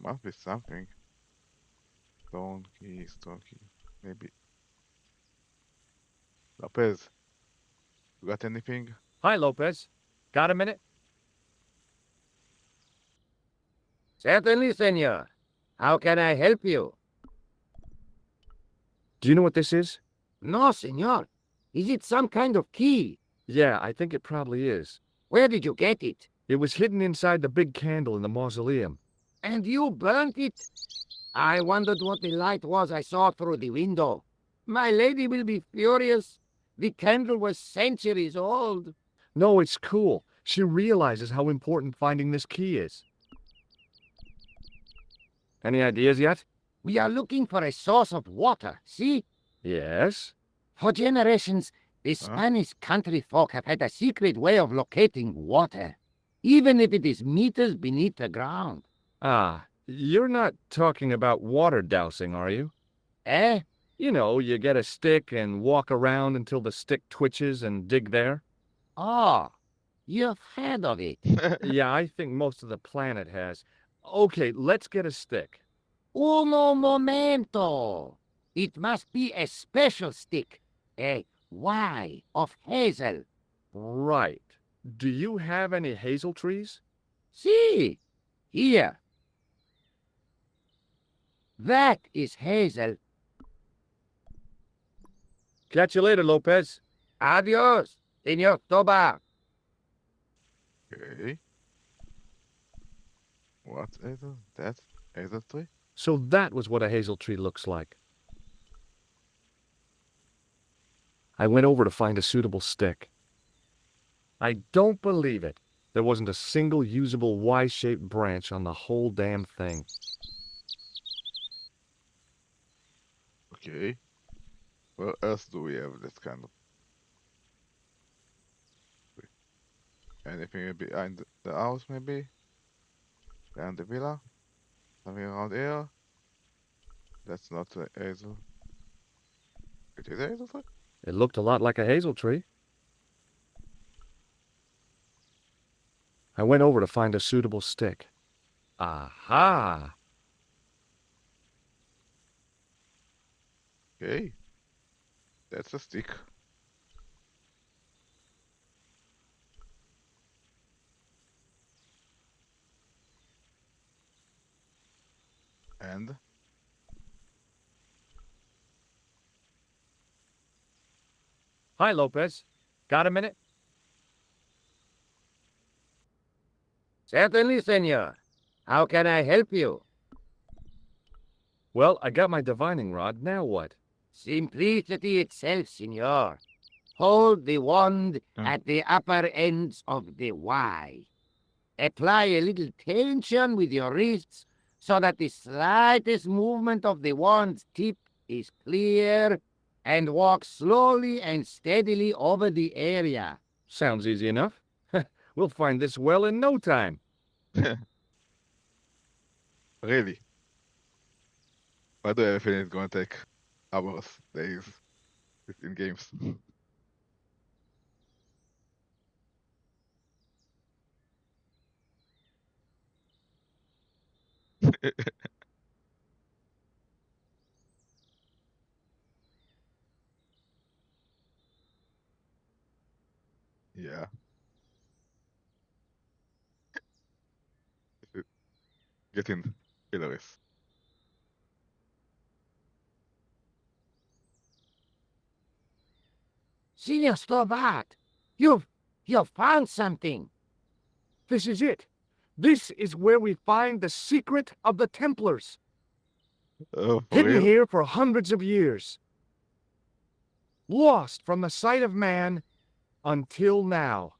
must be something. Stone key. Maybe. Lopez, you got anything? Hi, Lopez. Got a minute? Certainly, senor. How can I help you? Do you know what this is? No, senor. Is it some kind of key? Yeah, I think it probably is. Where did you get it? It was hidden inside the big candle in the mausoleum. And you burnt it? I wondered what the light was I saw through the window. My lady will be furious. The candle was centuries old. No, it's cool. She realizes how important finding this key is. Any ideas yet? We are looking for a source of water, see? Yes. For generations, the Huh? Spanish country folk have had a secret way of locating water, even if it is meters beneath the ground. Ah, you're not talking about water dousing, are you? Eh? You know, you get a stick and walk around until the stick twitches and dig there. Oh, you've heard of it. Yeah, I think most of the planet has. Okay, let's get a stick. Uno momento. It must be a special stick, a Y of hazel. Right. Do you have any hazel trees? See, here. That is hazel. Catch you later, Lopez. Adios, Senor Tobar. Okay. What hazel? That's hazel tree? So that was what a hazel tree looks like. I went over to find a suitable stick. I don't believe it. There wasn't a single usable Y-shaped branch on the whole damn thing. Okay. Where else do we have this kind of? Anything behind the house, maybe? Behind the villa? Something around here? That's not a hazel. It is a hazel tree? It looked a lot like a hazel tree. I went over to find a suitable stick. Aha! Okay. That's a stick. And Hi, Lopez. Got a minute? Certainly, senor. How can I help you? Well, I got my divining rod. Now what? Simplicity itself, senor. Hold the wand Hmm. at the upper ends of the Y. Apply a little tension with your wrists so that the slightest movement of the wand's tip is clear, and walk slowly and steadily over the area. Sounds easy enough. We'll find this well in no time. really, why do I have a feeling it's gonna take hours, days, in games? Yeah. It- Getting hilarious. Senor Stovat, you've found something. This is it. This is where we find the secret of the Templars. Oh, for Hidden real? here for hundreds of years. Lost from the sight of man until now.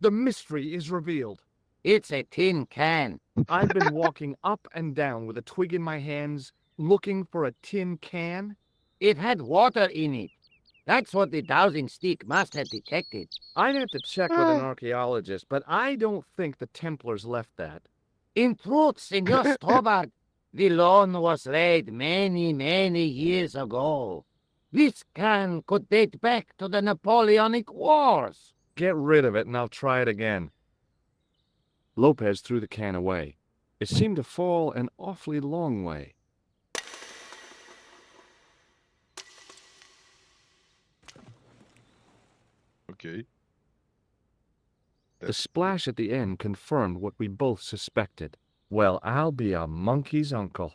The mystery is revealed. It's a tin can. I've been walking up and down with a twig in my hands, looking for a tin can. It had water in it. That's what the dowsing stick must have detected. I'd have to check with an archaeologist, but I don't think the Templars left that. In truth, Senor Stobart, the loan was laid many, many years ago. This can could date back to the Napoleonic Wars. Get rid of it and I'll try it again. Lopez threw the can away. It seemed to fall an awfully long way. Okay. The That's splash at the end confirmed what we both suspected. Well, I'll be a monkey's uncle.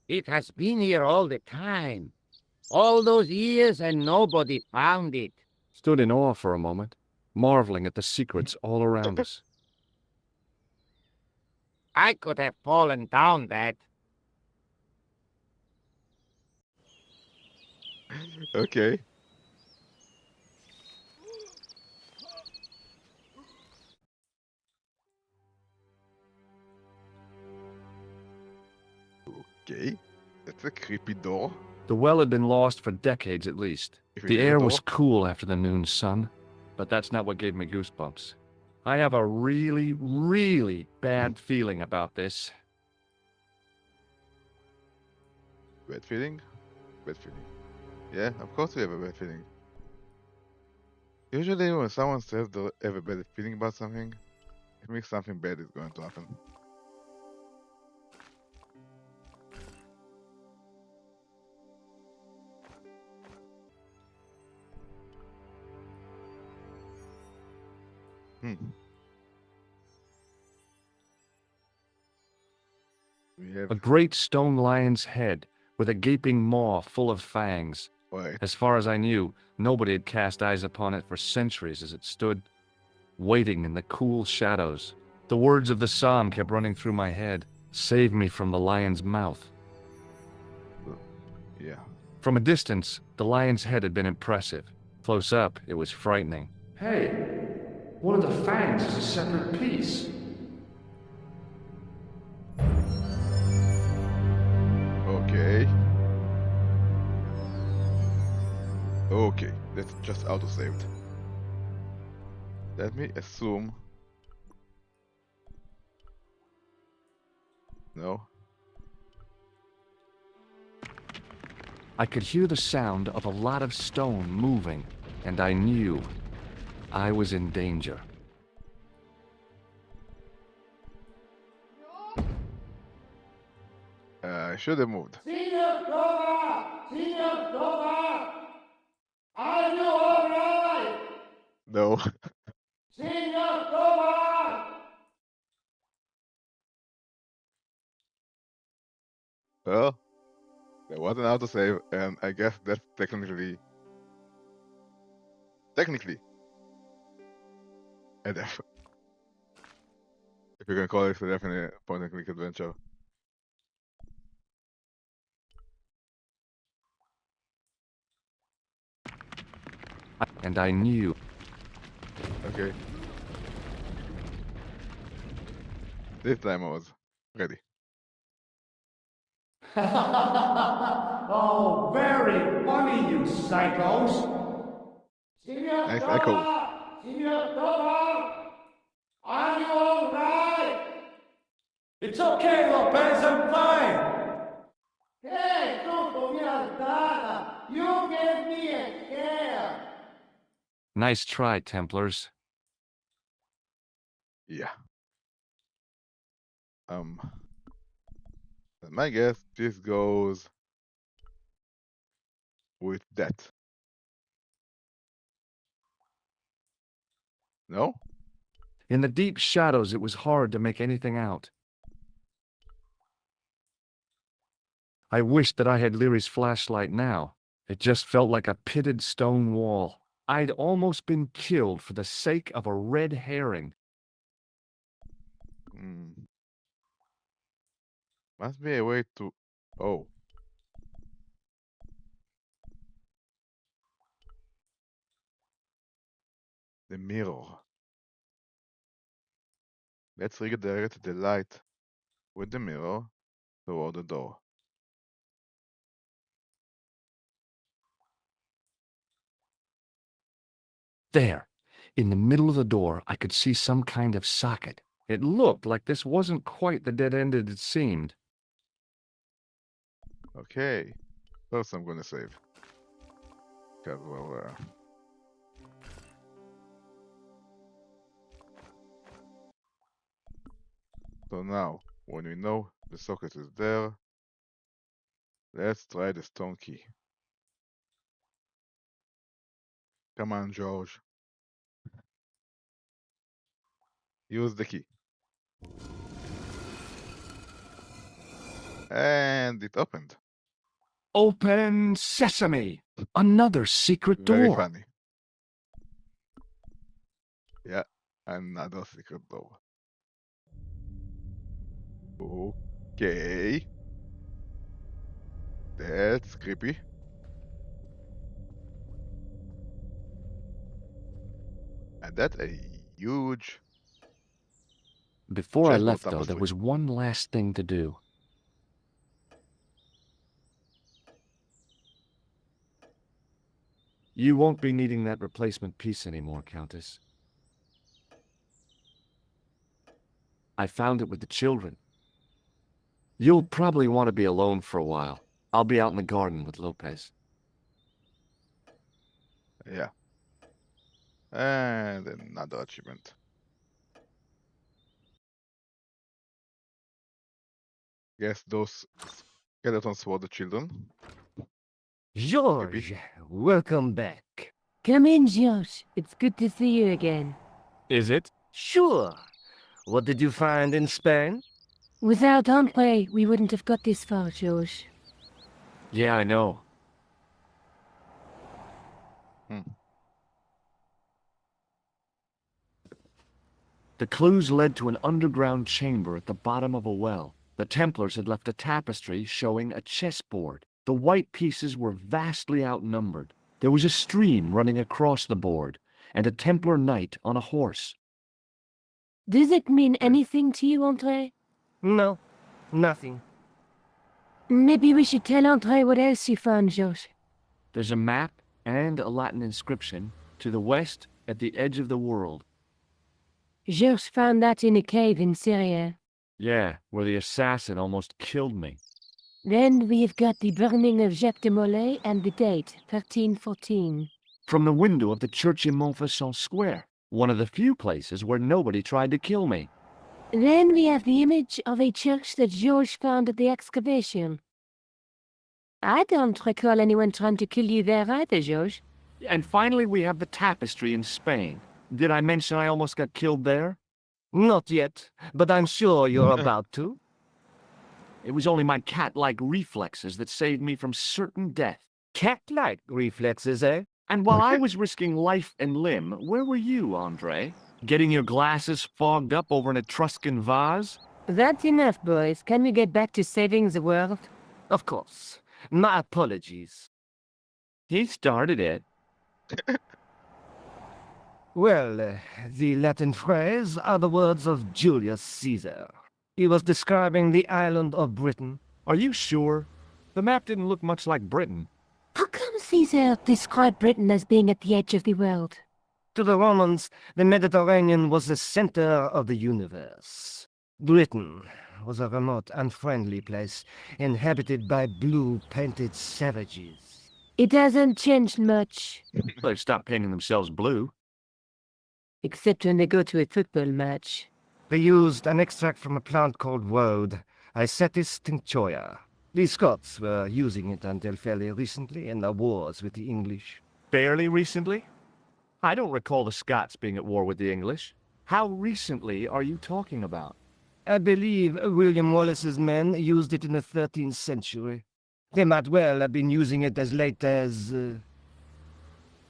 It has been here all the time. All those years and nobody found it. Stood in awe for a moment, marveling at the secrets all around us. I could have fallen down that. okay. Okay. That's a creepy door. The well had been lost for decades at least. If it The is a air door. was cool after the noon sun, but that's not what gave me goosebumps. I have a really, really bad feeling about this. Bad feeling? Bad feeling. Yeah, of course we have a bad feeling. Usually when someone says they have a bad feeling about something, it means something bad is going to happen. Hmm. We have... A great stone lion's head with a gaping maw full of fangs. Wait. As far as I knew, nobody had cast eyes upon it for centuries as it stood, waiting in the cool shadows. The words of the psalm kept running through my head. Save me from the lion's mouth. Yeah. From a distance, the lion's head had been impressive. Close up, it was frightening. Hey, one of the fangs is a separate piece. Okay. Okay, that's just auto-saved. Let me assume... No? I could hear the sound of a lot of stone moving, and I knew I was in danger. I should have moved. Senior Cobra! Senior Cobra! Are you alright? No. Senior Cobra! Well, there was an autosave, and I guess that's technically a def. If you can call it a definite point-and-click adventure. And I knew. Okay. This time I was ready. Oh, very funny, you psychos. Senior Nice echo. Cobra! Senior Cobra! Are you alright? It's okay, Lopez, I'm fine. Hey, tutto mia data! You gave me a scare! Nice try, Templars. Yeah. My guess this goes with that. No? In the deep shadows, it was hard to make anything out. I wished that I had Leary's flashlight now. It just felt like a pitted stone wall. I'd almost been killed for the sake of a red herring. Hmm. Must be a way to... Oh. The mirror. Let's redirect the light with the mirror toward the door. There, in the middle of the door, I could see some kind of socket. It looked like this wasn't quite the dead end it seemed. Okay. First I'm gonna save. Because, well, So now, when we know the socket is there, let's try the stone key. Come on, George. Use the key. And it opened. Open sesame! Another secret Very door. funny. Yeah, another secret door. Okay. That's creepy. And that's a huge Before I chessboard left, though, there tapestry. was one last thing to do. You won't be needing that replacement piece anymore, Countess. I found it with the children. You'll probably want to be alone for a while. I'll be out in the garden with Lopez. Yeah. And another achievement. Guess those skeletons were the children. George, welcome back. Come in, George. It's good to see you again. Is it? Sure. What did you find in Spain? Without Andre, we wouldn't have got this far, George. Yeah, I know. The clues led to an underground chamber at the bottom of a well. The Templars had left a tapestry showing a chessboard. The white pieces were vastly outnumbered. There was a stream running across the board, and a Templar knight on a horse. Does it mean anything to you, Andre? No, nothing. Maybe we should tell Andre what else you found, George. There's a map and a Latin inscription to the west at the edge of the world. George found that in a cave in Syria. Yeah, where the assassin almost killed me. Then we have got the burning of Jacques de Molay and the date, 1314. From the window of the church in Montfaucon Square, one of the few places where nobody tried to kill me. Then we have the image of a church that George found at the excavation. I don't recall anyone trying to kill you there either, George. And finally we have the tapestry in Spain. Did I mention I almost got killed there? Not yet, but I'm sure you're about to. It was only my cat-like reflexes that saved me from certain death. Cat-like reflexes, eh? And while I was risking life and limb, where were you, Andre? Getting your glasses fogged up over an Etruscan vase? That's enough, boys. Can we get back to saving the world? Of course. My apologies. He started it. Well, the Latin phrase are the words of Julius Caesar. He was describing the island of Britain. Are you sure? The map didn't look much like Britain. How come Caesar described Britain as being at the edge of the world? To the Romans, the Mediterranean was the center of the universe. Britain was a remote, unfriendly place, inhabited by blue-painted savages. It hasn't changed much, They've stopped painting themselves blue. except when they go to a football match. They used an extract from a plant called woad, Icetis tinctoria. The Scots were using it until fairly recently in the wars with the English. Fairly recently? I don't recall the Scots being at war with the English. How recently are you talking about? I believe William Wallace's men used it in the 13th century. They might well have been using it as late as...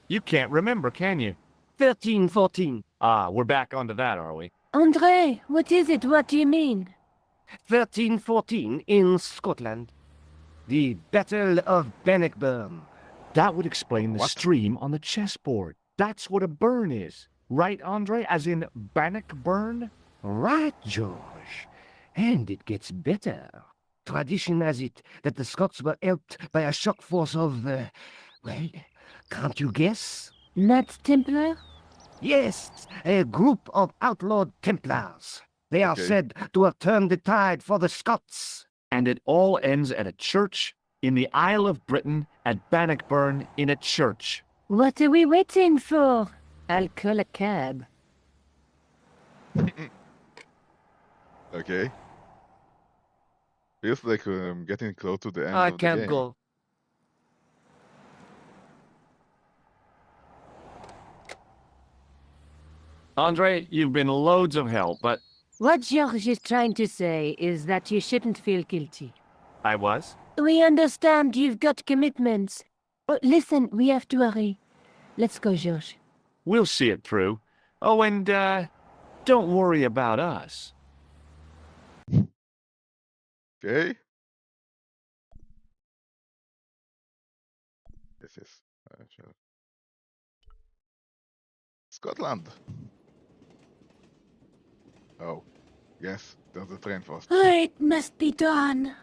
You can't remember, can you? 1314. Ah, we're back onto that, are we? Andre, what is it? What do you mean? 1314 in Scotland. The Battle of Bannockburn. That would explain the What? stream on the chessboard. That's what a burn is. Right, Andre? As in Bannockburn? Right, George. And it gets better. Tradition has it that the Scots were helped by a shock force of, well, can't you guess? Knights Templar? Yes, a group of outlawed Templars. They are Okay. said to have turned the tide for the Scots. And it all ends at a church in the Isle of Britain at Bannockburn in a church. What are we waiting for? I'll call a cab. Okay. Feels like getting close to the end I of the can't game. go. Andre, you've been loads of help, but What George is trying to say is that you shouldn't feel guilty. I was. We understand you've got commitments. But listen, we have to hurry. Let's go, George. We'll see it through. Oh, and don't worry about us. Okay. This is sure. Scotland. Oh, yes, there's a train first. It must be done.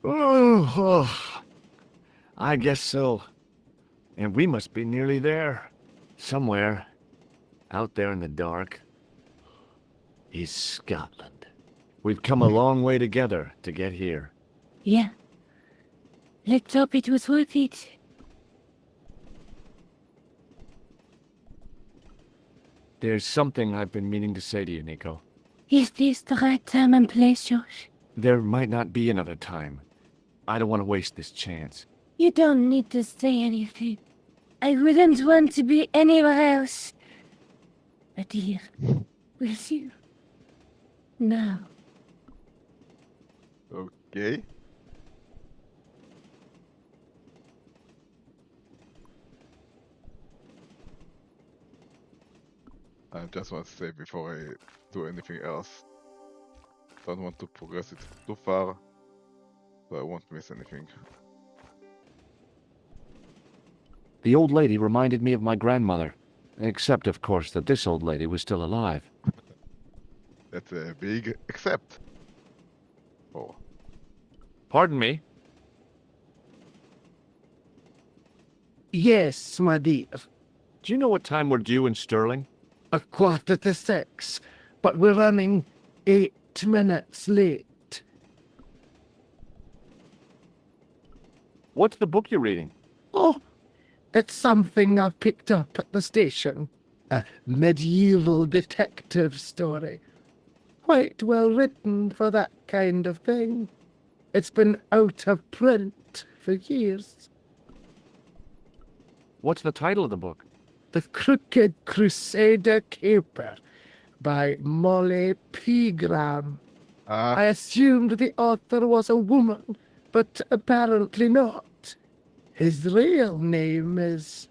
Oh, I guess so. And we must be nearly there. Somewhere, out there in the dark, is Scotland. We've come a long way together to get here. Yeah. Let's hope it was worth it. There's something I've been meaning to say to you, Nico. Is this the right time and place, George? There might not be another time. I don't want to waste this chance. You don't need to say anything. I wouldn't want to be anywhere else. But here, with you. Now. Okay. I just want to say before I do anything else, don't want to progress it too far, so I won't miss anything. The old lady reminded me of my grandmother. Except, of course, that this old lady was still alive. That's a big except. Oh, Pardon me? Yes, my dear. Do you know what time we're due in Stirling? 6:15, but we're running 8 minutes late. What's the book you're reading? Oh, it's something I picked up at the station. A medieval detective story. Quite well written for that kind of thing. It's been out of print for years. What's the title of the book? The Crooked Crusader Caper by Molly Pegram. I assumed the author was a woman, but apparently not. His real name is...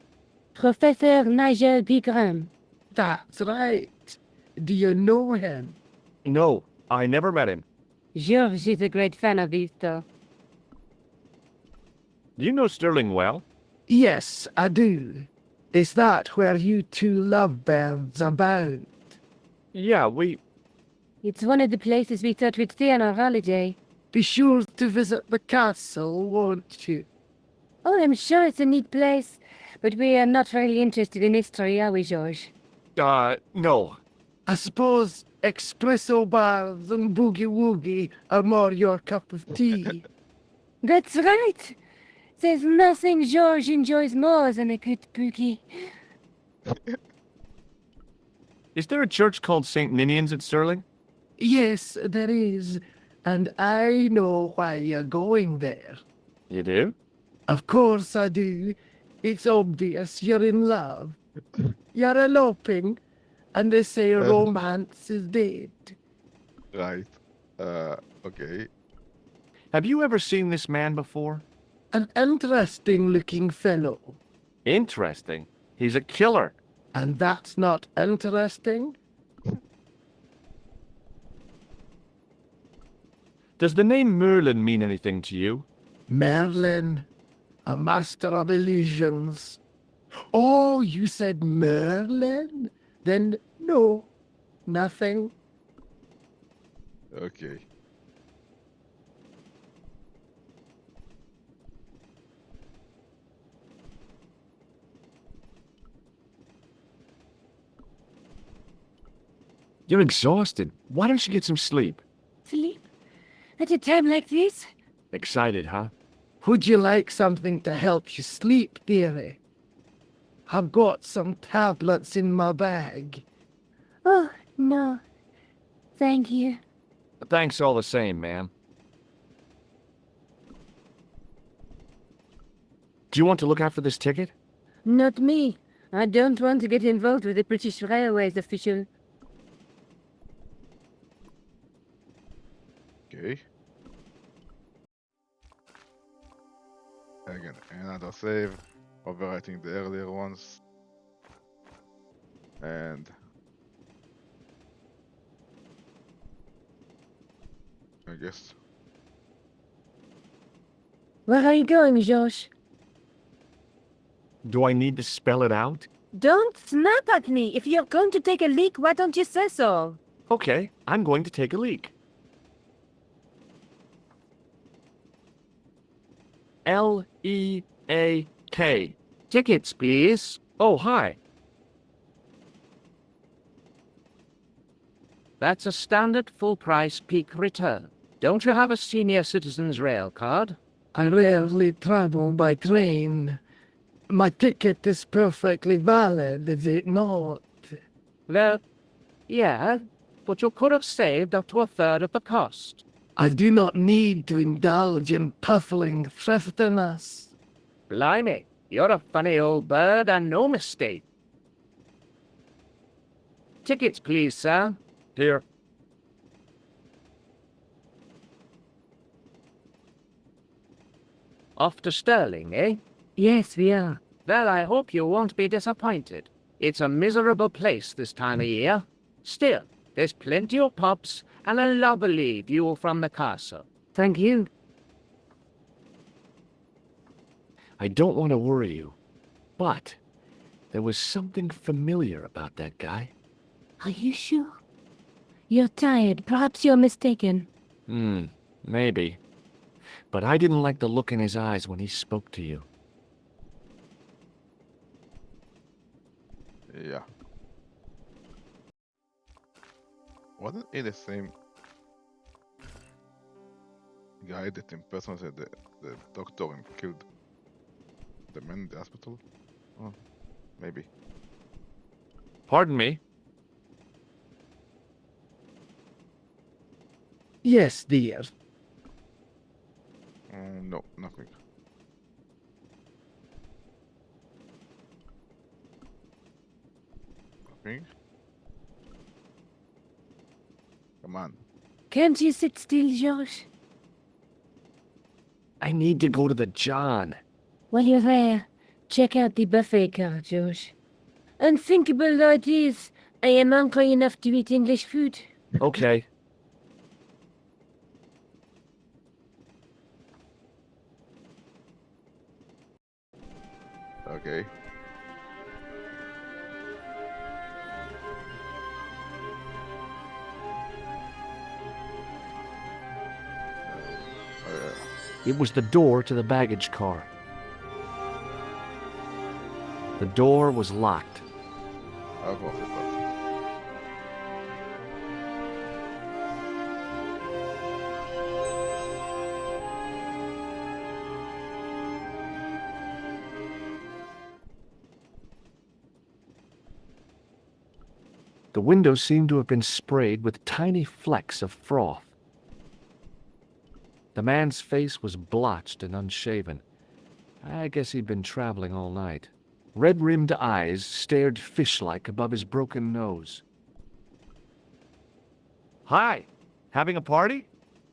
Professor Nigel Pegram. That's right. Do you know him? No, I never met him. George is a great fan of these, though. Do you know Stirling well? Yes, I do. Is that where you two lovebirds abound? Yeah, we... It's one of the places we thought we'd stay on our holiday. Be sure to visit the castle, won't you? Oh, I'm sure it's a neat place, but we are not really interested in history, are we, George? No. I suppose espresso bars and boogie-woogie are more your cup of tea. That's right. There's nothing George enjoys more than a good boogie. Is there a church called St. Ninian's at Stirling? Yes, there is, and I know why you're going there. You do? Of course I do. It's obvious you're in love. You're eloping, and they say romance is dead. right. Okay. Have you ever seen this man before? An interesting-looking fellow. Interesting. He's a killer. And that's not interesting? Does the name Merlin mean anything to you? Merlin, a master of illusions. Oh, you said Merlin? Then no, nothing. Okay. You're exhausted. Why don't you get some sleep? Sleep? At a time like this? Excited, huh? Would you like something to help you sleep, dearie? I've got some tablets in my bag. Oh, no. Thank you. Thanks all the same, man. Do you want to look after this ticket? Not me. I don't want to get involved with the British Railways official. Okay. Again, another save, overwriting the earlier ones. And I guess Where are you going, Josh? Do I need to spell it out? Don't snap at me. If you're going to take a leak, why don't you say so? Okay, I'm going to take a leak. L-E-A-K. Tickets, please. Oh, hi. That's a standard full-price peak return. Don't you have a senior citizen's rail card? I rarely travel by train. My ticket is perfectly valid, is it not? Well, yeah, but you could have saved up to a third of the cost. I do not need to indulge in puffling thriftiness. Blimey, you're a funny old bird and no mistake. Tickets, please, sir. Here. Off to Stirling, eh? Yes, we are. Well, I hope you won't be disappointed. It's a miserable place this time of year. Still, there's plenty of pubs and a lovely view from the castle. Thank you. I don't want to worry you, but there was something familiar about that guy. Are you sure? You're tired. Perhaps you're mistaken. Maybe. But I didn't like the look in his eyes when he spoke to you. yeah. Wasn't it the same guy that impersonated the doctor and killed the man in the hospital? Oh, maybe. Pardon me? Yes, dear. No, nothing. Nothing. Come on. Can't you sit still, Josh? I need to go to the John. While you're there, check out the buffet car, Josh. Unthinkable though it is, I am hungry enough to eat English food. Okay. Okay. It was the door to the baggage car. The door was locked. Of course it was. The windows seemed to have been sprayed with tiny flecks of froth. The man's face was blotched and unshaven. I guess he'd been traveling all night. Red-rimmed eyes stared fish-like above his broken nose. Hi! Having a party?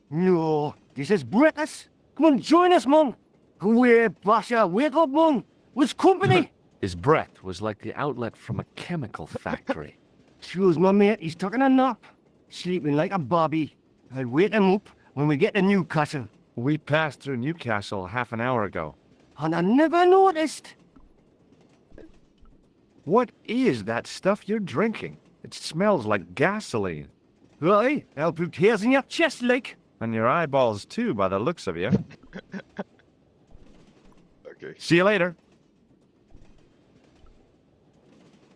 No, this is British. Come on, join us, man. We're Basha, wake up, man. What's company? His breath was like the outlet from a chemical factory. Choose my mate, he's taking a nap. Sleeping like a bobby. I'll wake him up when we get to Newcastle. We passed through Newcastle half an hour ago. And I never noticed. What is that stuff you're drinking? It smells like gasoline. Right, I'll put hairs in your chest, like. And your eyeballs too, by the looks of you. Okay. See you later.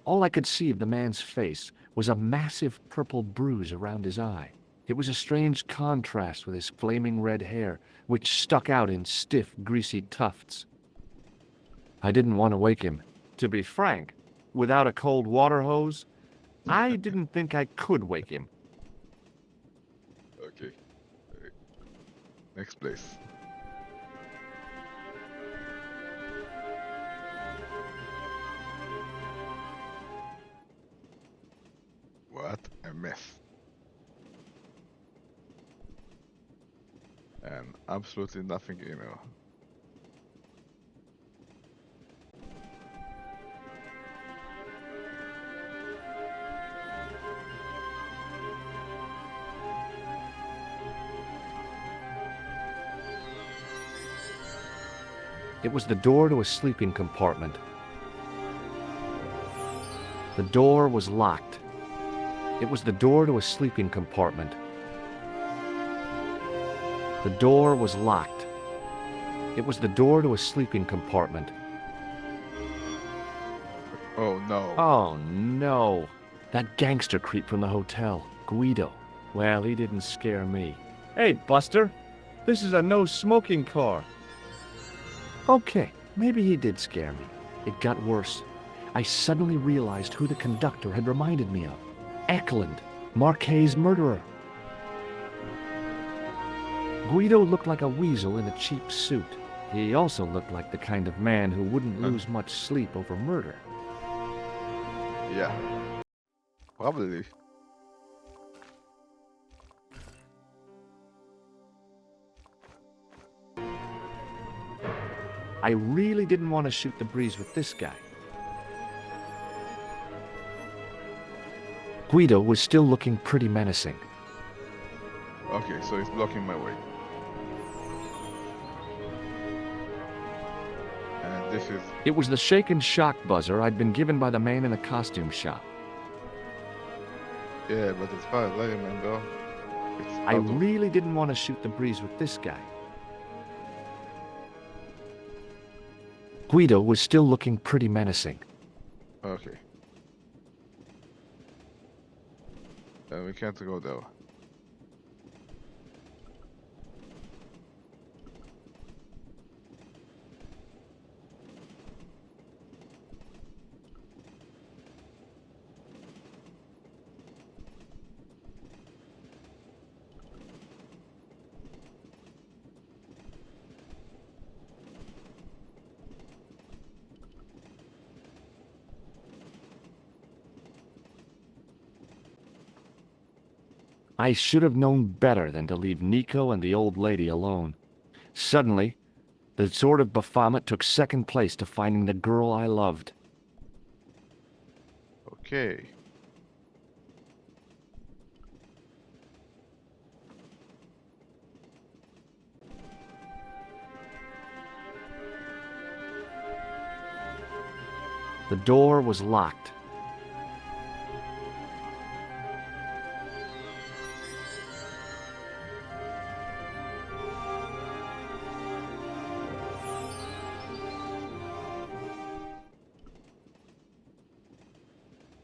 All I could see of the man's face was a massive purple bruise around his eye. It was a strange contrast with his flaming red hair, which stuck out in stiff, greasy tufts. I didn't want to wake him. To be frank, without a cold water hose, I didn't think I could wake him. Okay. Next place. What a mess. And absolutely nothing in here. It was the door to a sleeping compartment. The door was locked. It was the door to a sleeping compartment. The door was locked. It was the door to a sleeping compartment. Oh no. Oh no! That gangster creep from the hotel, Guido. Well, he didn't scare me. Hey, Buster! This is a no-smoking car. Okay, maybe he did scare me. It got worse. I suddenly realized who the conductor had reminded me of. Eklund, Marquet's murderer. Guido looked like a weasel in a cheap suit. He also looked like the kind of man who wouldn't lose much sleep over murder. Yeah. Probably. I really didn't want to shoot the breeze with this guy. Guido was still looking pretty menacing. Okay, so it's blocking my way. And this is... It was the shake and shock buzzer I'd been given by the man in the costume shop. Yeah, but as far as I remember, it's I out of... really didn't want to shoot the breeze with this guy. Guido was still looking pretty menacing. Okay. We can't go there. I should have known better than to leave Nico and the old lady alone. Suddenly, the sword of Baphomet took second place to finding the girl I loved. Okay. The door was locked.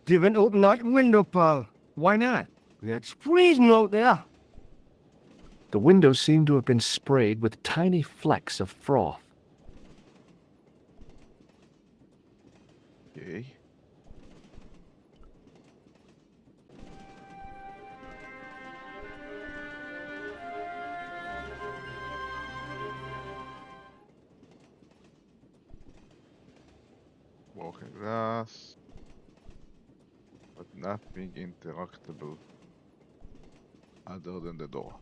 Didn't open that window, pal. Why not? It's freezing out there. The window seemed to have been sprayed with tiny flecks of froth. Okay. Walking glass. But nothing interactable other than the door.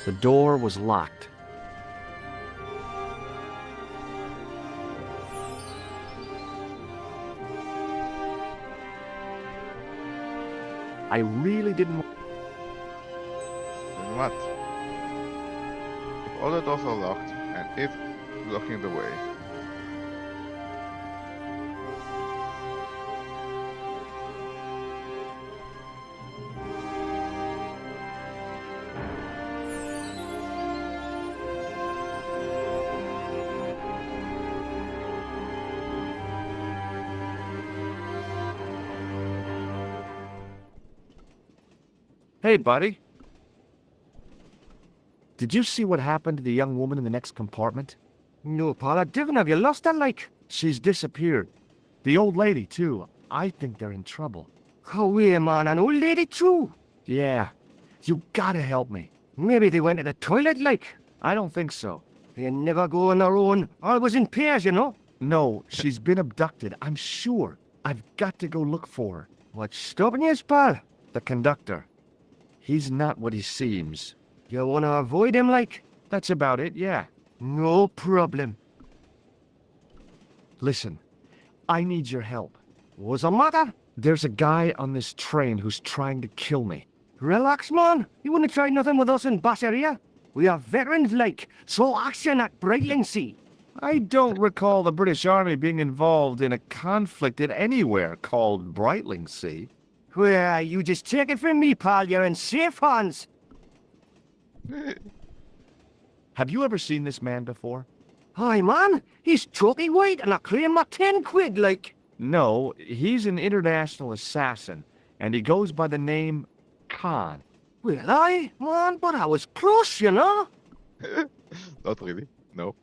The door was locked. I really didn't want... Then what? If all the doors are locked and it's blocking the way, Hey, buddy. Did you see what happened to the young woman in the next compartment? No, Paul, I didn't. Have you lost her, like? She's disappeared. The old lady, too. I think they're in trouble. Oh, wait, man, an old lady, too. Yeah. You gotta help me. Maybe they went to the toilet, like. I don't think so. They never go on their own. Always in pairs, you know. No, she's been abducted, I'm sure. I've got to go look for her. What's stopping you, pal? The conductor. He's not what he seems. You want to avoid him, like? That's about it, yeah. No problem. Listen, I need your help. What's the matter? There's a guy on this train who's trying to kill me. Relax, man. You wouldn't try nothing with us in Basseria. We are veterans, like, so action at Brightling Sea. I don't recall the British Army being involved in a conflict at anywhere called Brightling Sea. Well, you just take it from me, pal. You're in safe hands. Have you ever seen this man before? Hi, man. He's chalky white and I claim my 10 quid, like. No, he's an international assassin, and he goes by the name Khan. Well, man, but I was close, you know. Not really. No.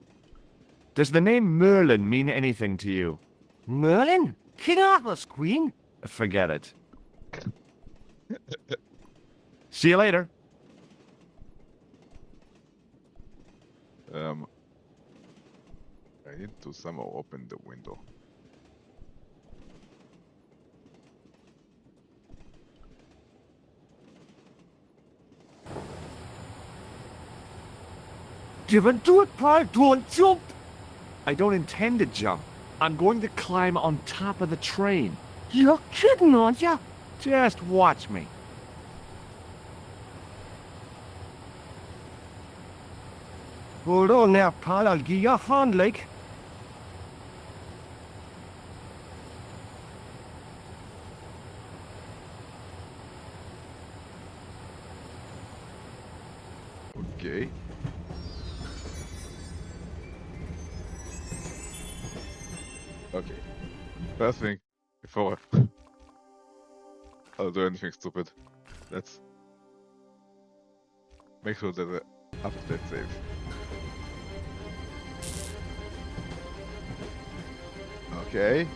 Does the name Merlin mean anything to you? Merlin? King Arthur's queen? Forget it. See you later. I need to somehow open the window. Don't do it, pal. Don't jump. I don't intend to jump. I'm going to climb on top of the train. You're kidding, aren't you? Just watch me. Hold on there, pal. I'll give you a hand, like. Okay. Okay. First thing, before I'll do anything stupid, let's make sure that the update saves. Okay.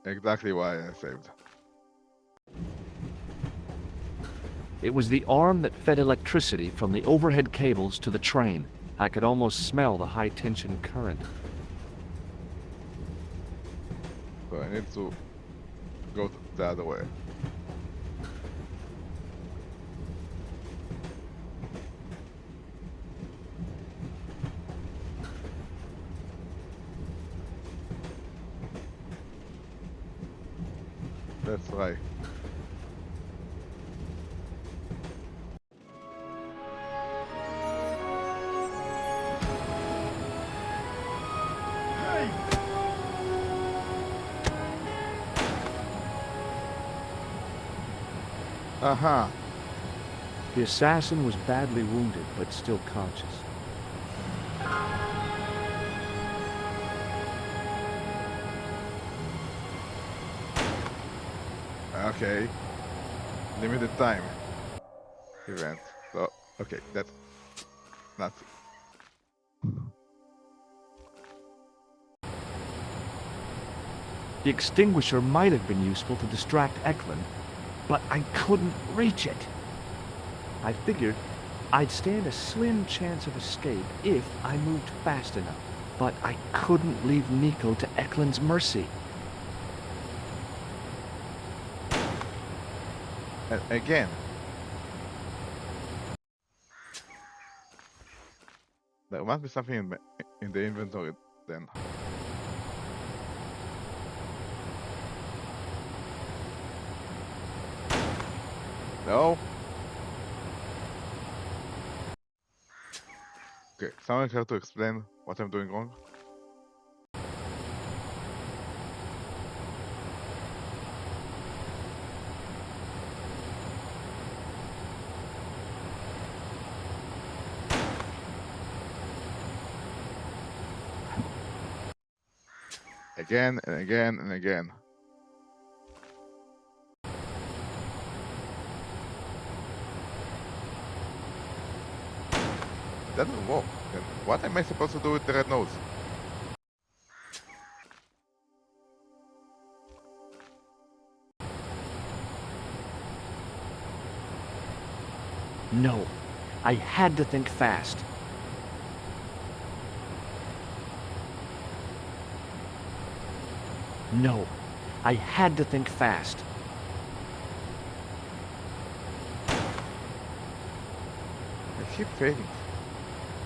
Exactly why I saved. It was the arm that fed electricity from the overhead cables to the train. I could almost smell the high-tension current. So I need to go the other way. That's right. Aha. The assassin was badly wounded, but still conscious. Okay. Limited time. Event. So, okay, that's not. The extinguisher might have been useful to distract Eklund, but I couldn't reach it. I figured I'd stand a slim chance of escape if I moved fast enough, but I couldn't leave Nico to Eklund's mercy. Again. There must be something in the inventory then. No. Okay, someone have to explain what I'm doing wrong. Again and again and again. doesn't work. Then what am I supposed to do with the red nose? No. I had to think fast. No. I had to think fast. I keep failing.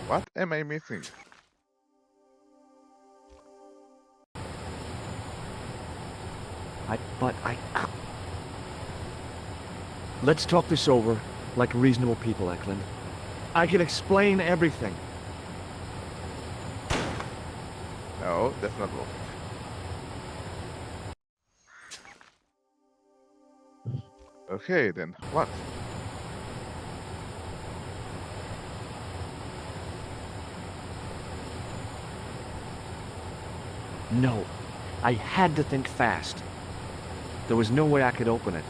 What am I missing? But I... Let's talk this over like reasonable people, Eklund. I can explain everything. No, that's not working. Okay, then what? No. I had to think fast. There was no way I could open it.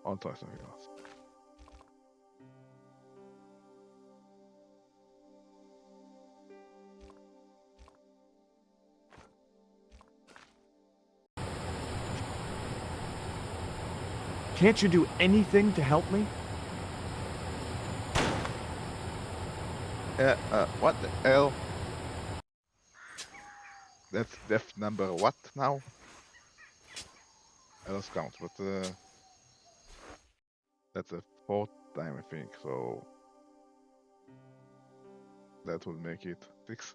I'll try something else. Can't you do anything to help me? What the hell? That's death number what now? I lost count, but that's the fourth time I think, so that would make it 6.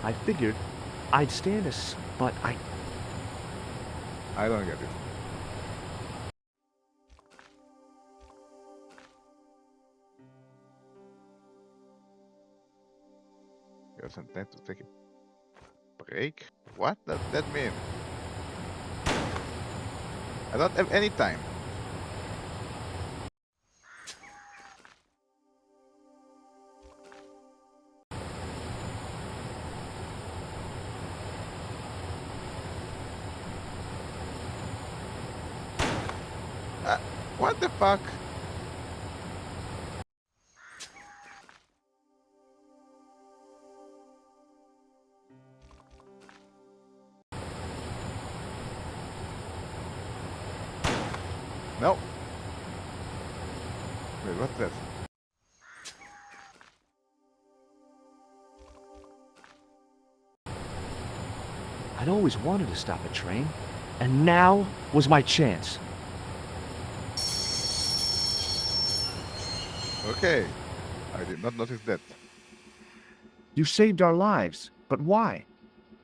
I figured I'd stand but I don't get it. You have some time to take a break? What does that mean? I don't have any time. What the fuck? No. Wait, what's this? I'd always wanted to stop a train. And now was my chance. Okay. I did not notice that. You saved our lives, but why?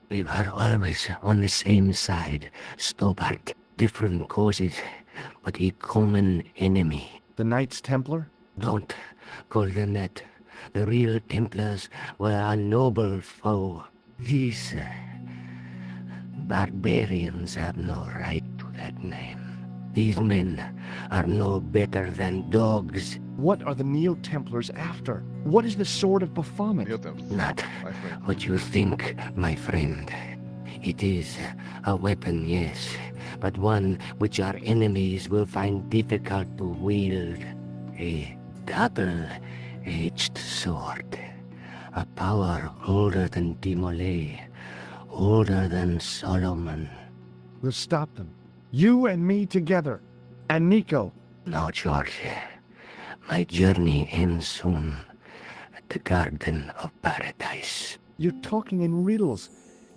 We were always on the same side, stubborn, different causes, but a common enemy. The Knights Templar? Don't call them that. The real Templars were a noble foe. These barbarians have no right to that name. These men are no better than dogs. What are the Neo Templars after? What is the Sword of Baphomet? Not My friend. what you think, my friend. It is a weapon, yes, but one which our enemies will find difficult to wield. A double-edged sword. A power older than Timolay, older than Solomon. We'll stop them. You and me together. And Nico. No, George. My journey ends soon at the Garden of Paradise. You're talking in riddles.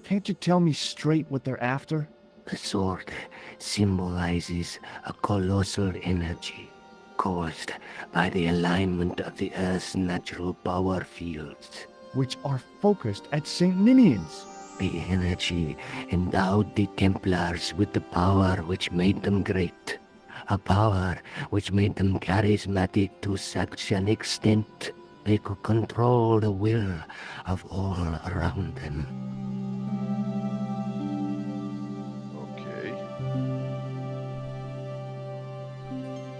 Can't you tell me straight what they're after? The sword symbolizes a colossal energy caused by the alignment of the Earth's natural power fields. Which are focused at St. Ninian's. The energy endowed the Templars with the power which made them great. A power which made them charismatic to such an extent they could control the will of all around them. Okay.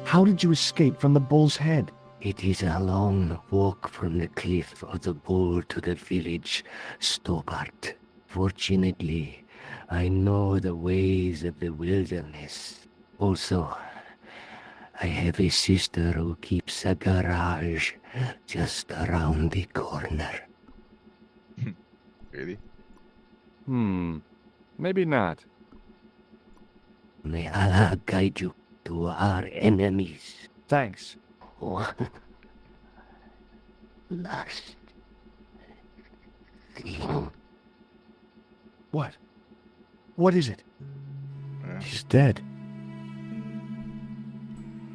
How did you escape from the bull's head? It is a long walk from the cliff of the bull to the village, Stobart. Fortunately, I know the ways of the wilderness. Also, I have a sister who keeps a garage just around the corner. Really? Maybe not. May Allah guide you to our enemies. Thanks. Last thing. What? What is it? He's dead.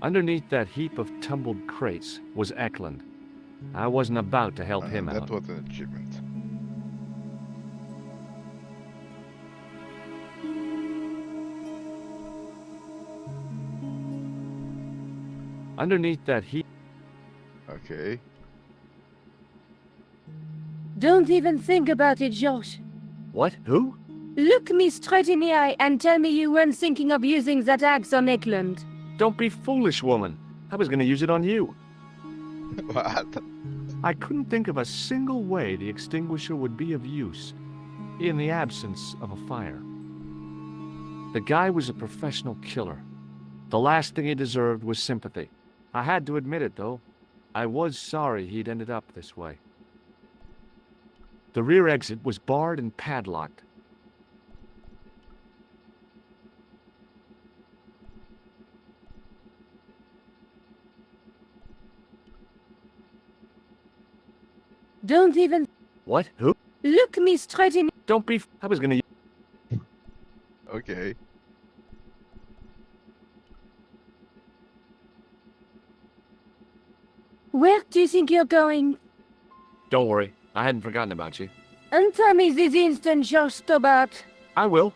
Underneath that heap of tumbled crates was Eklund. I wasn't about to help him That out. was an achievement. Underneath that heap... Okay. Don't even think about it, Josh. What? Who? Look me straight in the eye and tell me you weren't thinking of using that axe on Eklund. Don't be foolish, woman. I was gonna use it on you. What? I couldn't think of a single way the extinguisher would be of use, in the absence of a fire. The guy was a professional killer. The last thing he deserved was sympathy. I had to admit it, though. I was sorry he'd ended up this way. The rear exit was barred and padlocked. Don't even What? Who? look me straight in. Don't be... I was gonna... Okay. Where do you think you're going? Don't worry. I hadn't forgotten about you. And tell me this instant, Josh Stobart. I will.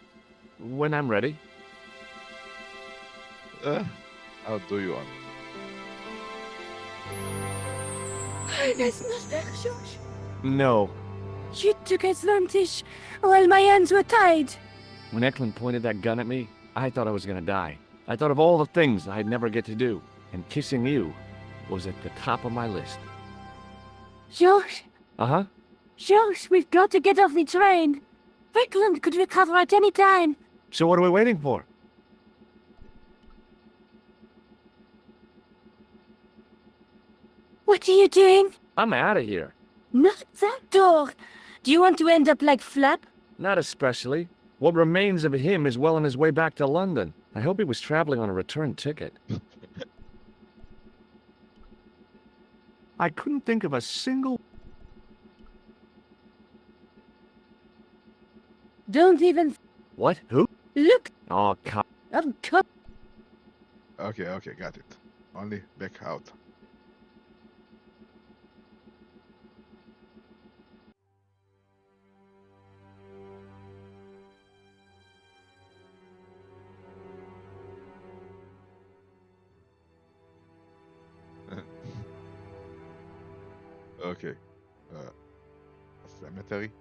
When I'm ready. How do you want? That's not fair, Josh. No. You took advantage while my hands were tied. When Eklund pointed that gun at me, I thought I was gonna die. I thought of all the things I'd never get to do, and kissing you was at the top of my list. Josh, Uh-huh. Josh, we've got to get off the train. Eklund could recover at any time. So what are we waiting for? What are you doing? I'm out of here. Not that door. Do you want to end up like Flap? Not especially. What remains of him is well on his way back to London. I hope he was traveling on a return ticket. I couldn't think of a single... Don't even What? Who? look. Oh, God. Okay, got it. Only back out. Okay. Cemetery.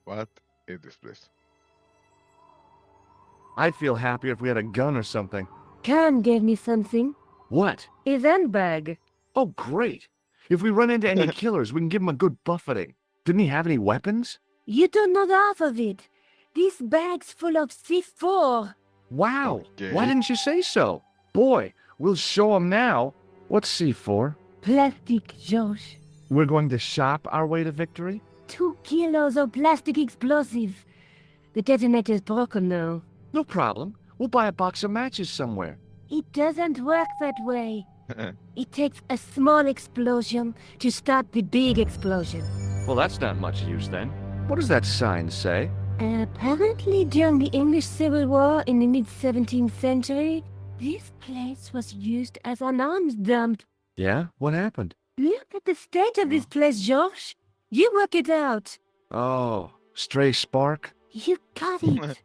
What is this place? I'd feel happier if we had a gun or something. Khan gave me something. What? A handbag. Oh, great. If we run into any killers, we can give them a good buffeting. Didn't he have any weapons? You don't know the half of it. This bag's full of C4. Wow. Okay. Why didn't you say so? Boy, we'll show them now. What's C4? Plastic, Josh. We're going to shop our way to victory? 2 kilos of plastic explosive. The detonator's broken now. No problem. We'll buy a box of matches somewhere. It doesn't work that way. It takes a small explosion to start the big explosion. Well, that's not much use then. What does that sign say? Apparently, during the English Civil War in the mid-17th century, this place was used as an arms dump. Yeah? What happened? Look at the state of this place, Josh. You work it out. Oh, stray spark? You got it.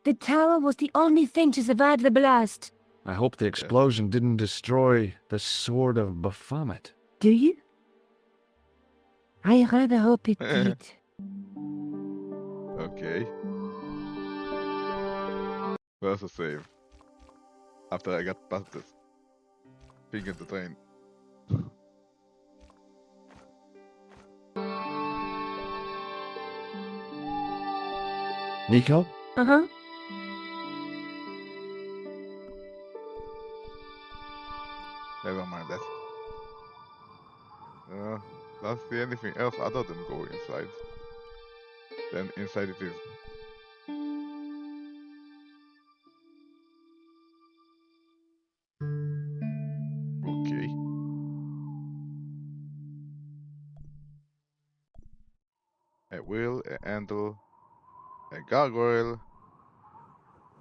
The tower was the only thing to survive the blast. I hope the explosion didn't destroy the Sword of Baphomet. Do you? I rather hope it did. Okay. First a save. After I got past this thing in the train. Nico? Uh-huh. Never mind that. Don't see anything else other than go inside. Then inside it is. Okay. A wheel, a handle, a gargoyle,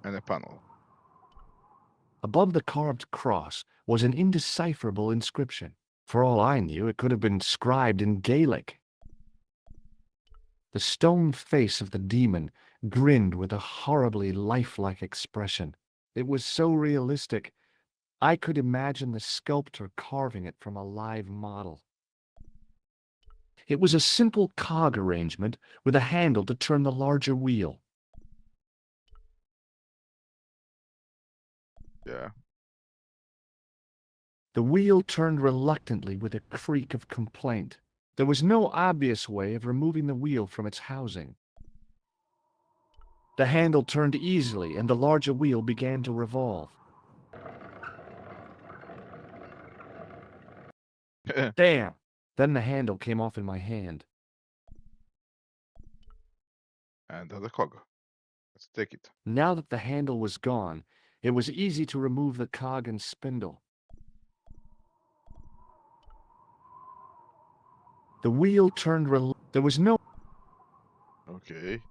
and a panel. Above the carved cross was an indecipherable inscription. For all I knew, it could have been scribed in Gaelic. The stone face of the demon grinned with a horribly lifelike expression. It was so realistic, I could imagine the sculptor carving it from a live model. It was a simple cog arrangement with a handle to turn the larger wheel. Yeah. The wheel turned reluctantly with a creak of complaint. There was no obvious way of removing the wheel from its housing. The handle turned easily, and the larger wheel began to revolve. Damn! Then the handle came off in my hand. And there's a cog. Let's take it. Now that the handle was gone, it was easy to remove the cog and spindle. The wheel turned there was no... Okay.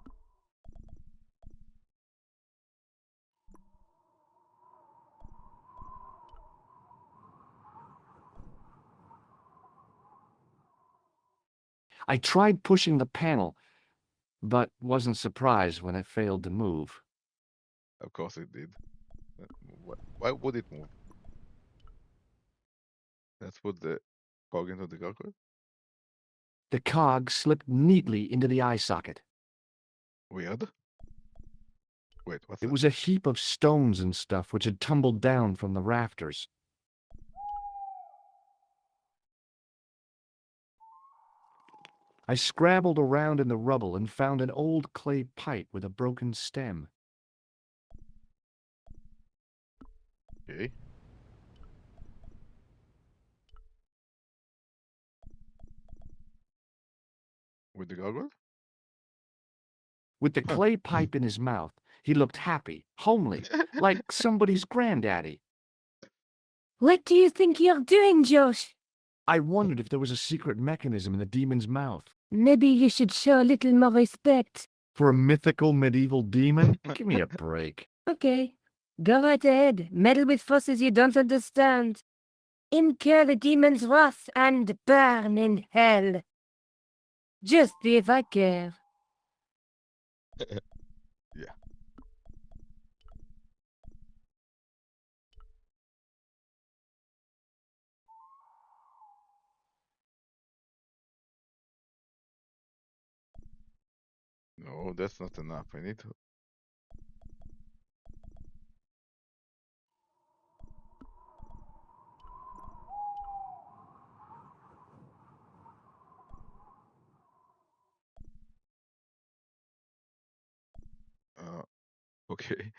I tried pushing the panel, but wasn't surprised when it failed to move. Of course it did. Why would it move? Let's put the cog into the gargoyle. The cog slipped neatly into the eye socket. Weird. Wait, what's It that? was a heap of stones and stuff which had tumbled down from the rafters. I scrabbled around in the rubble and found an old clay pipe with a broken stem. Okay. With the gargoyle? With the clay pipe in his mouth, he looked happy, homely, like somebody's granddaddy. What do you think you're doing, Josh? I wondered if there was a secret mechanism in the demon's mouth. Maybe you should show a little more respect. For a mythical medieval demon? Give me a break. Okay. Go right ahead. Meddle with forces you don't understand. Incur the demon's wrath and burn in hell. Just see if I care. Yeah. No, that's not enough. I need to. Okay.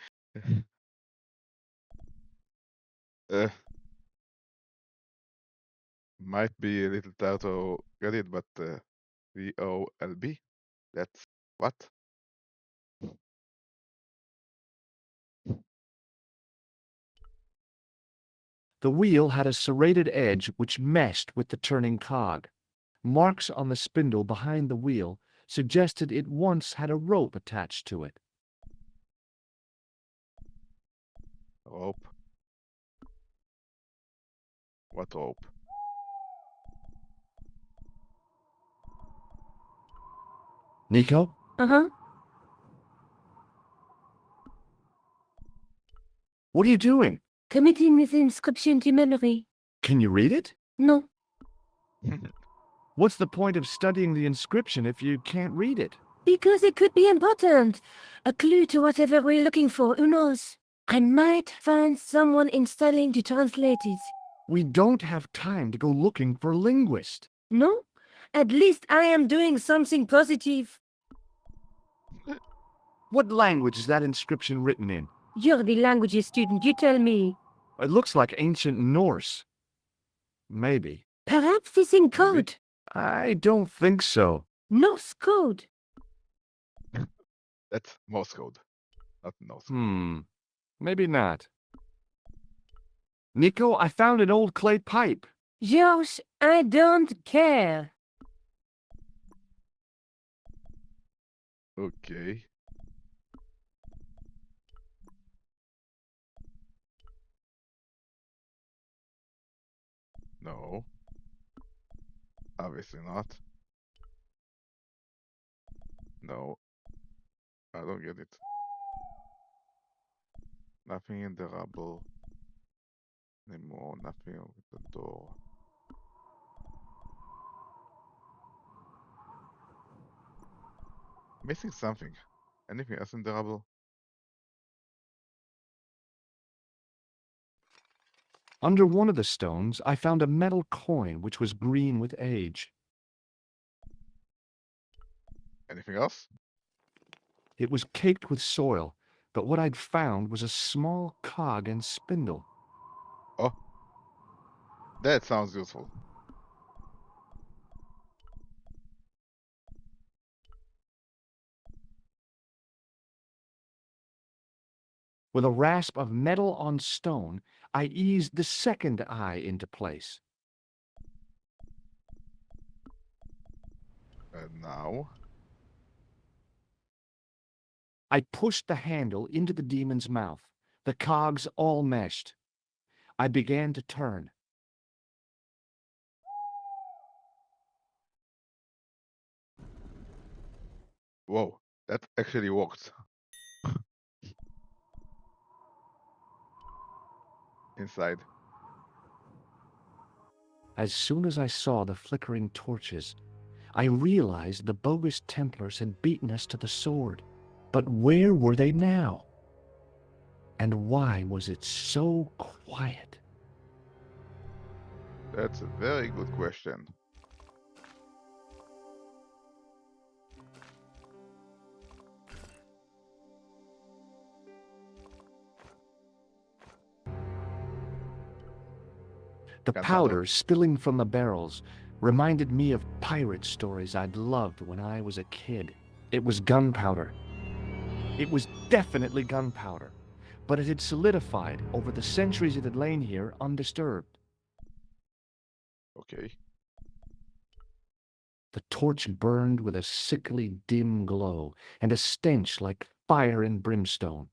uh, might be a little tired to get it, but VOLB. That's what? The wheel had a serrated edge which meshed with the turning cog. Marks on the spindle behind the wheel suggested it once had a rope attached to it. Rope. What rope? Nico? Uh-huh. What are you doing? Committing this inscription to memory. Can you read it? No. What's the point of studying the inscription if you can't read it? Because it could be important. A clue to whatever we're looking for, who knows? I might find someone in Sterling to translate it. We don't have time to go looking for a linguist. No? At least I am doing something positive. What language is that inscription written in? You're the languages student, you tell me. It looks like ancient Norse. Maybe. Perhaps it's in code. I don't think so. Norse code. That's Morse code, not Norse. Maybe not. Nico, I found an old clay pipe. George, I don't care. Okay. No. Obviously not. No. I don't get it. Nothing in the rubble anymore. Nothing with the door. Missing something. Anything else in the rubble? Under one of the stones, I found a metal coin which was green with age. Anything else? It was caked with soil, but what I'd found was a small cog and spindle. Oh. That sounds useful. With a rasp of metal on stone, I eased the second eye into place. And now? I pushed the handle into the demon's mouth. The cogs all meshed. I began to turn. Whoa, that actually worked. Inside. As soon as I saw the flickering torches, I realized the bogus Templars had beaten us to the sword. But where were they now? And why was it so quiet? That's a very good question. The Gunpowder? powder spilling from the barrels reminded me of pirate stories I'd loved when I was a kid. It was gunpowder. It was definitely gunpowder, but it had solidified over the centuries it had lain here undisturbed. Okay. The torch burned with a sickly dim glow and a stench like fire and brimstone.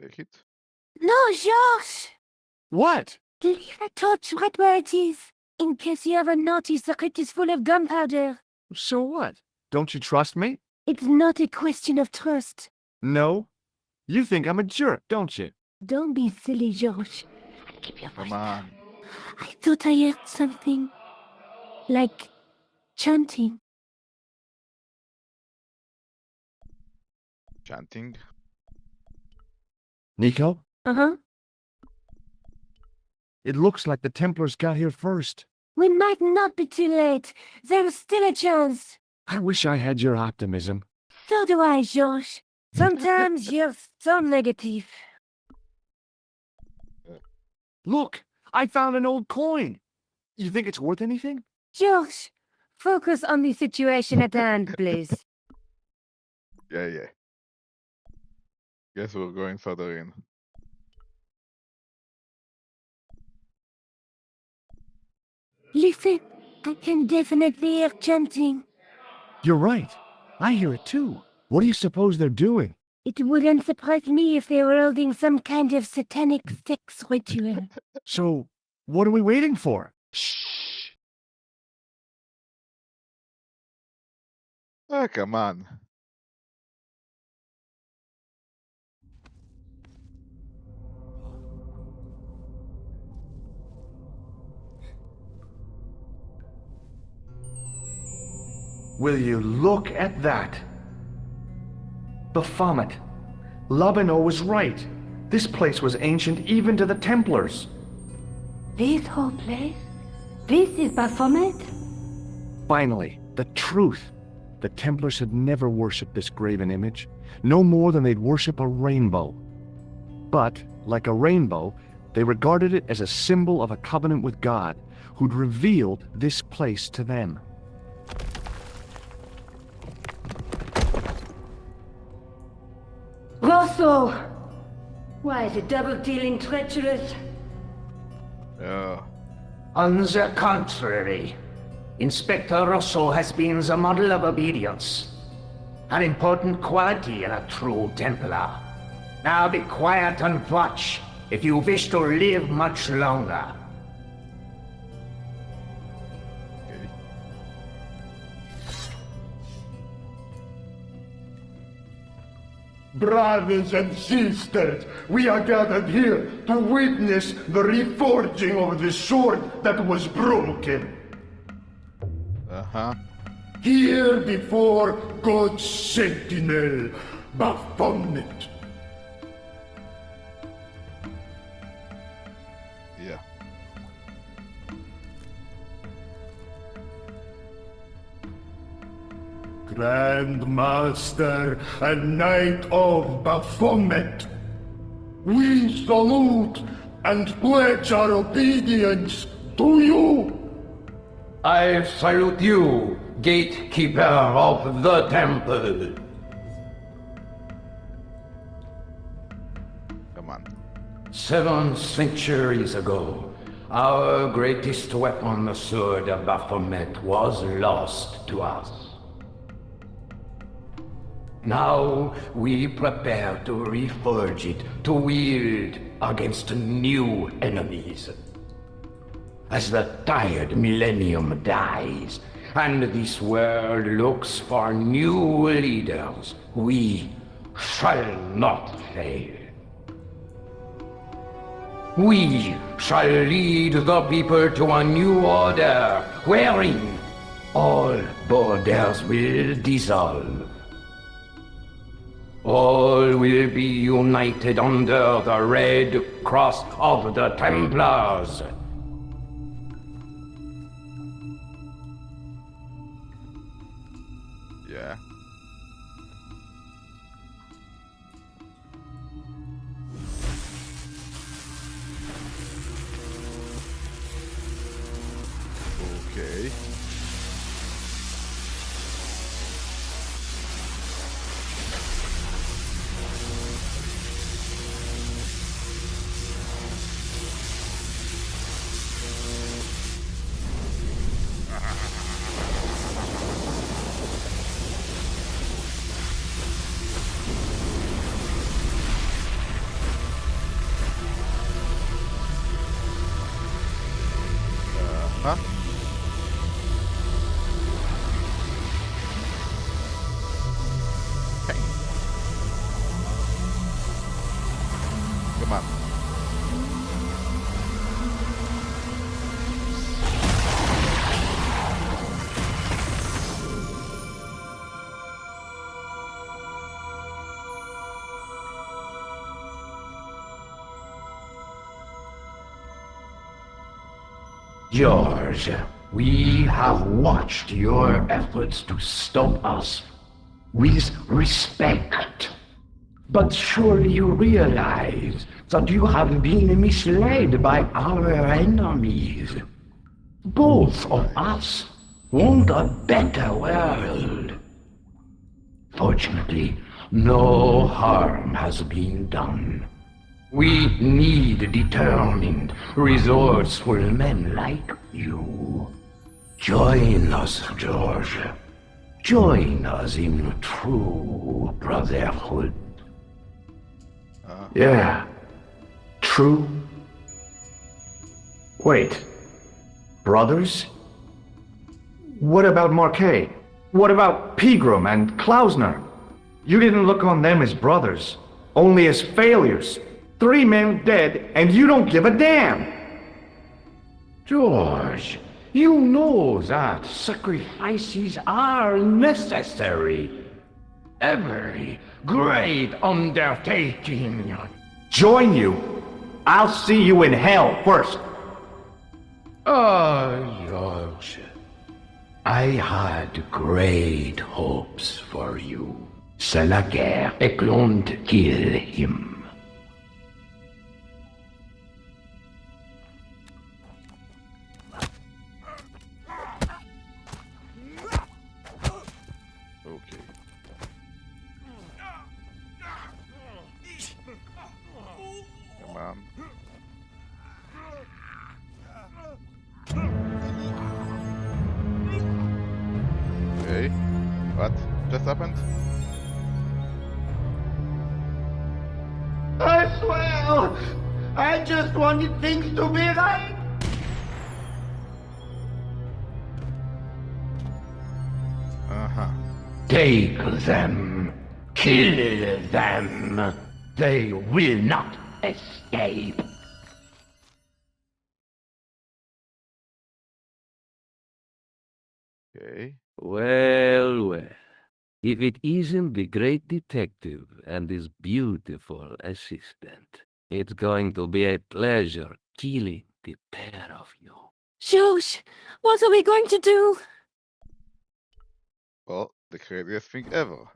Take it. No, George! What? Leave a torch right where it is, in case you ever notice the crypt is full of gunpowder. So what? Don't you trust me? It's not a question of trust. No? You think I'm a jerk, don't you? Don't be silly, George. Keep your voice Come down. on. I thought I heard something. Like chanting. Chanting. Nico? Uh-huh. It looks like the Templars got here first. We might not be too late. There's still a chance. I wish I had your optimism. So do I, George. Sometimes you're so negative. Look, I found an old coin. You think it's worth anything? George, focus on the situation at hand, please. Yeah. Guess we're going further in. Listen, I can definitely hear chanting. You're right. I hear it too. What do you suppose they're doing? It wouldn't surprise me if they were holding some kind of satanic sex ritual. So, what are we waiting for? Shh. Ah, come on. Will you look at that? Baphomet. Lobino was right. This place was ancient even to the Templars. This whole place? This is Baphomet? Finally, the truth. The Templars had never worshipped this graven image, no more than they'd worship a rainbow. But, like a rainbow, they regarded it as a symbol of a covenant with God, who'd revealed this place to them. Rosso! Why is the double-dealing treacherous? Yeah. On the contrary, Inspector Rosso has been the model of obedience, an important quality in a true Templar. Now be quiet and watch if you wish to live much longer. Okay. Brothers and sisters, we are gathered here to witness the reforging of the sword that was broken. Uh-huh. Here before God's sentinel, Baphomet. Yeah. Grand Master and Knight of Baphomet, we salute and pledge our obedience to you. I salute you, gatekeeper of the temple. Come on. 7 centuries ago, our greatest weapon, the sword of Baphomet, was lost to us. Now we prepare to reforge it, to wield against new enemies. As the tired millennium dies, and this world looks for new leaders, we shall not fail. We shall lead the people to a new order, wherein all borders will dissolve. All will be united under the red cross of the Templars. Yeah. Okay. Huh? Okay. Come on. George, we have watched your efforts to stop us with respect. But surely you realize that you have been misled by our enemies. Both of us want a better world. Fortunately, no harm has been done. We need determined, resourceful men like you. Join us, George. Join us in true brotherhood. Yeah, true. Wait. Brothers? What about Marquet? What about Pegram and Klausner? You didn't look on them as brothers, only as failures. 3 men dead, and you don't give a damn! George, You know that sacrifices are necessary. Every great undertaking. Join you. I'll see you in hell first. Yours. I had great hopes for you. C'est la guerre et l'on kill him. Okay. Come on. Okay. What just happened? I swear, I just wanted things to be right. Uh-huh. Take them. Kill them. They will not escape. Okay. Well, well. If it isn't the great detective and his beautiful assistant, it's going to be a pleasure killing the pair of you. George, what are we going to do? Well, the craziest thing ever.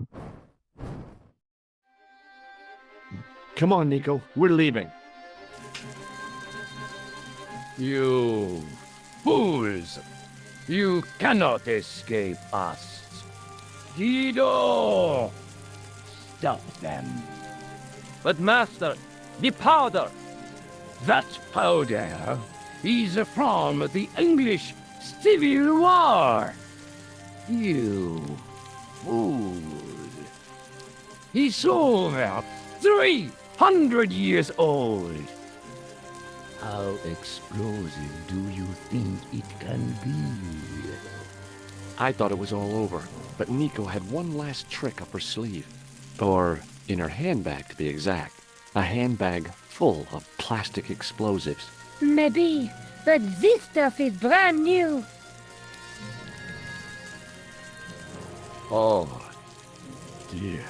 Come on, Nico. We're leaving. You fools! You cannot escape us. Guido! Stop them. But Master, the powder! That powder is from the English Civil War. You fool. He's over 300 years old. How explosive do you think it can be? I thought it was all over, but Nico had one last trick up her sleeve. Or in her handbag, to be exact. A handbag full of plastic explosives. Maybe, but this stuff is brand new. Oh, dear.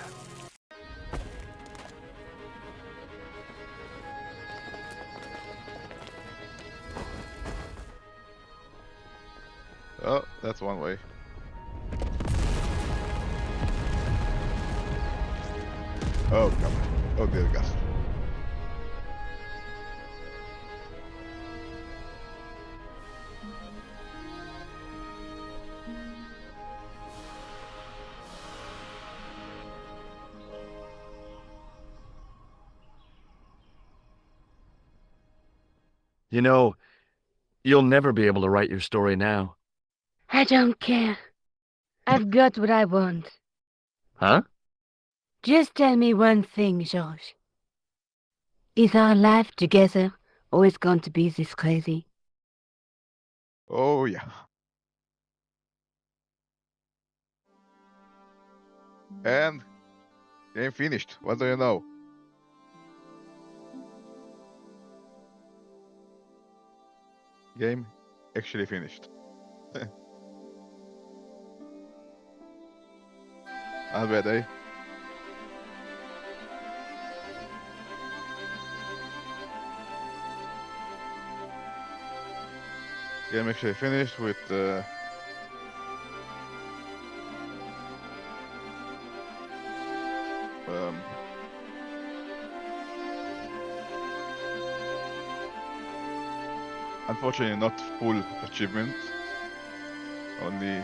Oh, that's one way. Oh, come on. Oh, dear God. You know, you'll never be able to write your story now. I don't care. I've got what I want. Huh? Just tell me one thing, George. Is our life together always going to be this crazy? Oh, yeah. And game finished. What do you know? Game actually finished. Not bad, eh? Game actually finished with unfortunately not full achievement, only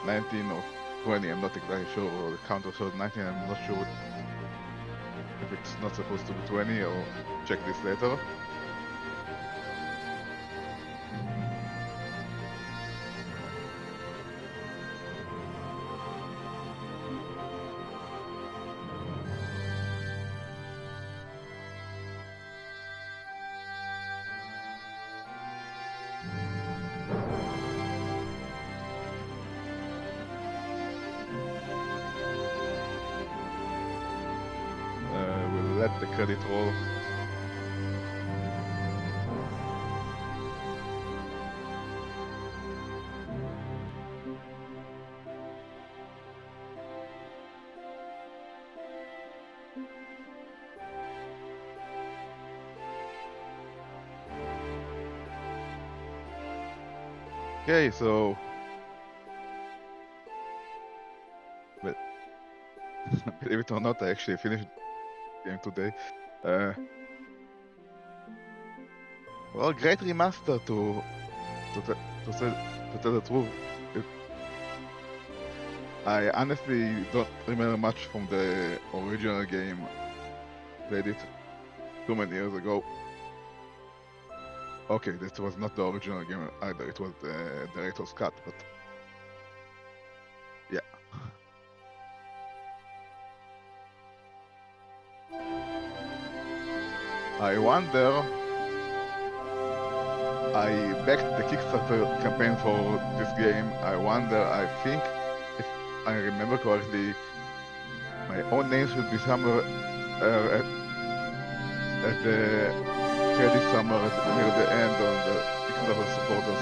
19 or 20, I'm not exactly sure, or the counter showed 19, I'm not sure if it's not supposed to be 20, or check this later. We'll let the credit roll. Okay, so but believe it or not, I actually finished the game today. Well, great remaster to te- to tell the truth. It, I honestly don't remember much from the original game. Played it too many years ago. Okay, this was not the original game either. It was the director's cut, but yeah. I wonder. I backed the Kickstarter campaign for this game. I wonder. I think, if I remember correctly, my own name should be somewhere at the credit somewhere near the end on the Kickstarter supporters,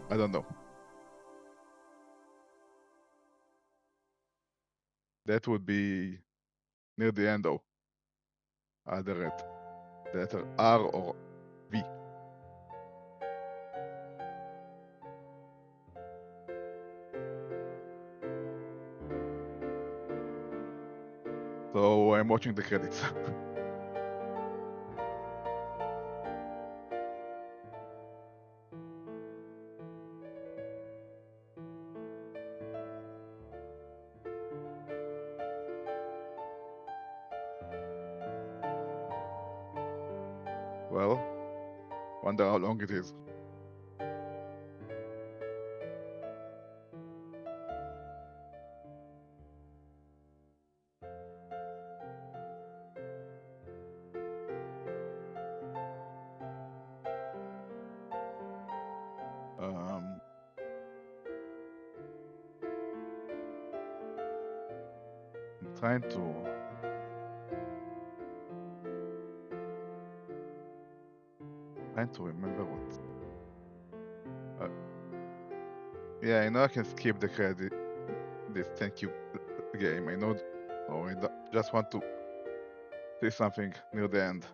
but I don't know. That would be near the end though. Either at the letter R or V. So I'm watching the credits. Well, wonder how long it is. Um, I'm trying to remember what. Yeah, I know I can skip the credit. This thank you game. I know, or just want to say something near the end.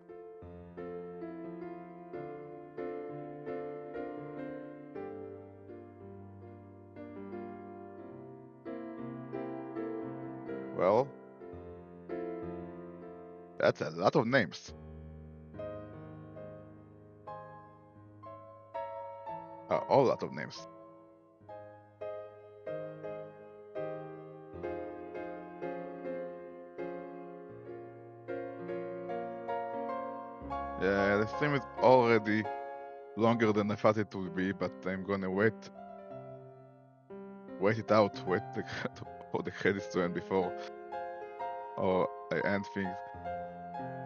Well, that's a lot of names. A lot of names. Yeah, the stream is already longer than I thought it would be, but I'm gonna wait it out, for the credits to end before or I end things.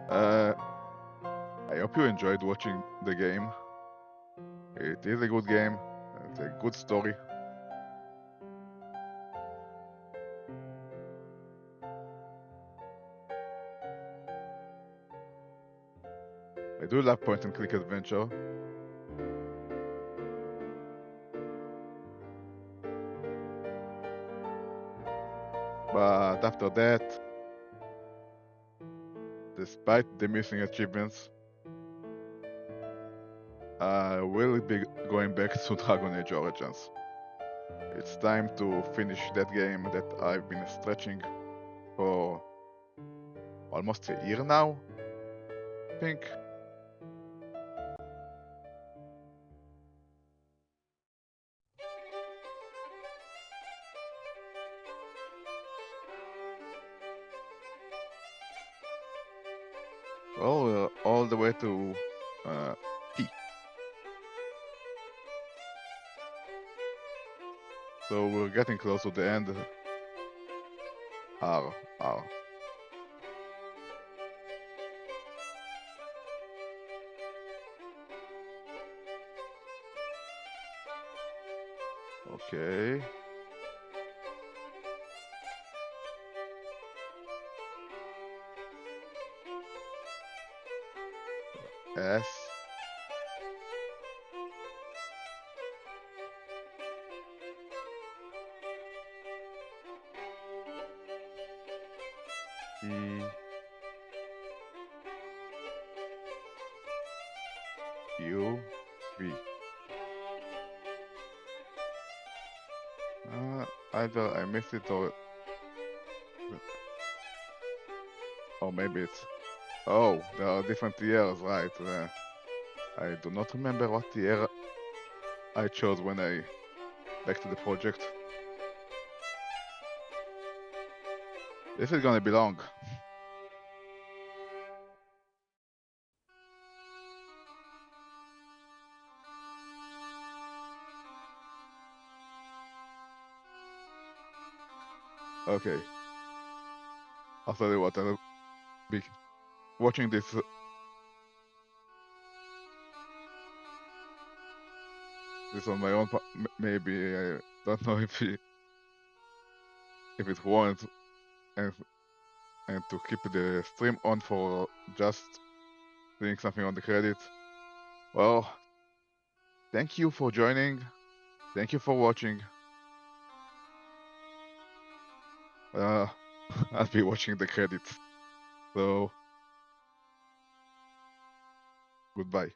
I hope you enjoyed watching the game. It is a good game. It's a good story. I do love point and click adventure. But after that, despite the missing achievements, I will be going back to Dragon Age Origins. It's time to finish that game that I've been stretching for almost a year now, I think. Well, we're all the way to P. So we're getting close to the end. R. Okay. S. T. U. Either I missed it or maybe it's... Oh, there are different years, right? I do not remember what year I chose when I back to the project. This is gonna be long. Okay. I'll tell you what, I'll be watching this on my own. Maybe I don't know if it warrants and to keep the stream on for just seeing something on the credits. Well, thank you for joining. Thank you for watching. I'll be watching the credits. So, goodbye.